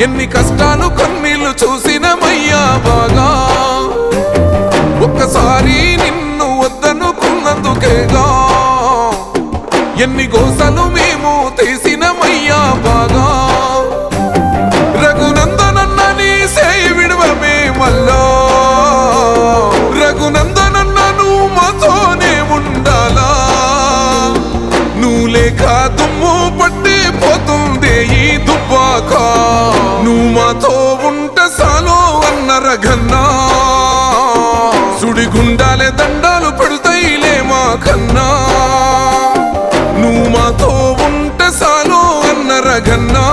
ఎన్ని కష్టాలు కన్నీళ్లు చూసినమయ్యా బాగా ఒక్కసారి నిన్ను వద్దనుకున్నందుకేగా ఎన్ని గోసలు మేము తీసినమయ్యా బాగా రఘునందనన్న నీ సేయి విడవమే మల్లా రఘునందనన్న నువ్వు మాతోనే ఉండాలా నువ్వు లేక దుమ్ము పట్టిపోతుందే ఈ దుబ్బాక నువ్వు మాతో ఉంట సాలో అన్న రఘన్నా సుడిగుండాలే దండాలు పెడతాయిలే మా కన్నా నువ్వు మాతో ఉంట సాలో అన్న రఘన్నా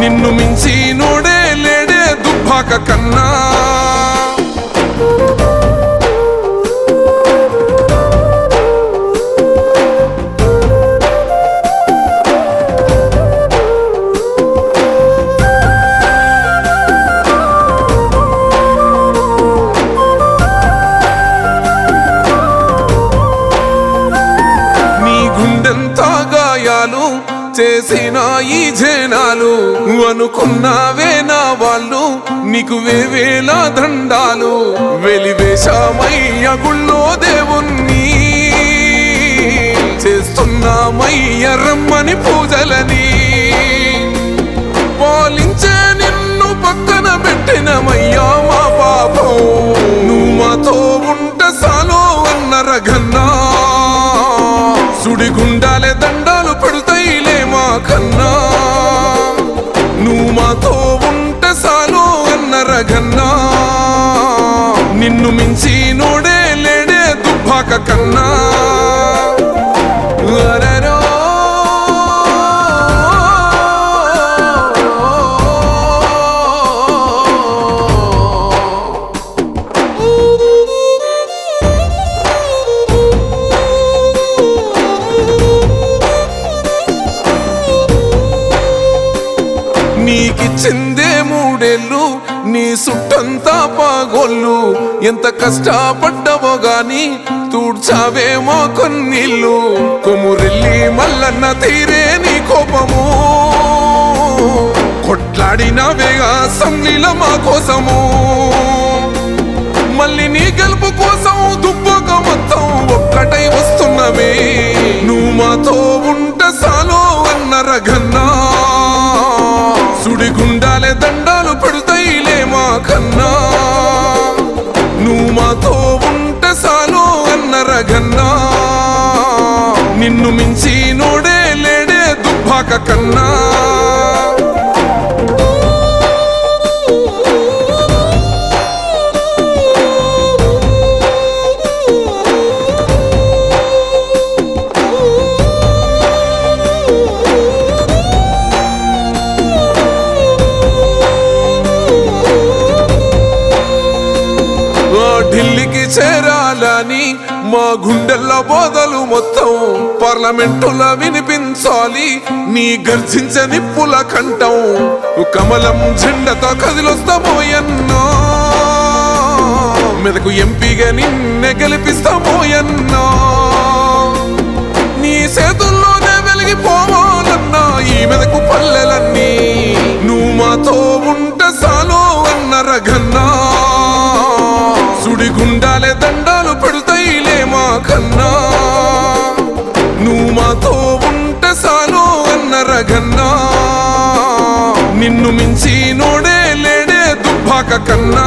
నిన్ను మించి నోడే లేడే దుబ్బాక కన్నా చేసిన ఈ జనాలు అనుకున్నావే నా వాళ్ళు నీకు వేవేల దండాలు వెలివేశామయ్య గుళ్ళో దేవుణ్ణి చేస్తున్నామయ్య రమ్మని పూజలని పాలించే నిన్ను పక్కన పెట్టినమయ్యా మా పాపం నువ్వు మాతో ఉంట సాలో అన్న రఘన్నా సుడిగుండాలే దండాలు పెడతాయిలే మా కన్నా నువ్వు మాతో ఉంట సాలో అన్న రఘన్నా నిన్ను మించి నోడే లేడే దుబ్బాక కన్నా నీకిచ్చిందే మూడేళ్ళు నీ సుట్టంతా పాగోళ్ళు ఎంత కష్టపడ్డవో గాని తూడ్చావేమో కొన్నిళ్ళు కొమురెల్లి మల్లన్న తీరే నీ కోపము కొట్లాడినవేగా అసెంబ్లీలో మా కోసము మళ్ళీ నీ గెలుపు కోసం దుబ్బక మొత్తం ఒక్కటై వస్తున్నవే నువ్వు మాతో ఉంట సాలో అన్న రఘన్నా సుడిగుండాలే దండాలు పెడతాయిలే మా కన్నా నువ్వు మాతో ఉంట సాలో అన్న రఘన్నా నిన్ను మించి నోడే లేడే దుబ్బాక కన్నా ఢిల్లీకి చేరాలని మా గుండెల్లో బోధలు మొత్తం పార్లమెంటులో వినిపించాలి నీ గర్జించే నిప్పుల కంఠం కమలం జెండతో కదిలొస్తామోయన్నా మెదకు ఎంపీగా నిన్నే గెలిపిస్తామోయన్నా నీ చేతుల్లోనే వెలిగిపోవాలన్నా ఈ మెదకు పల్లెలన్నీ నువ్వు మాతో ఉంట సాలో అన్న రఘన్నా సుడిగుండాలే దండాలు పెడతాయిలే మా కన్నా నువ్వు మాతో ఉంట సాలో అన్న రఘన్నా నిన్ను మించి నోడే లేడే దుబ్బాక కన్నా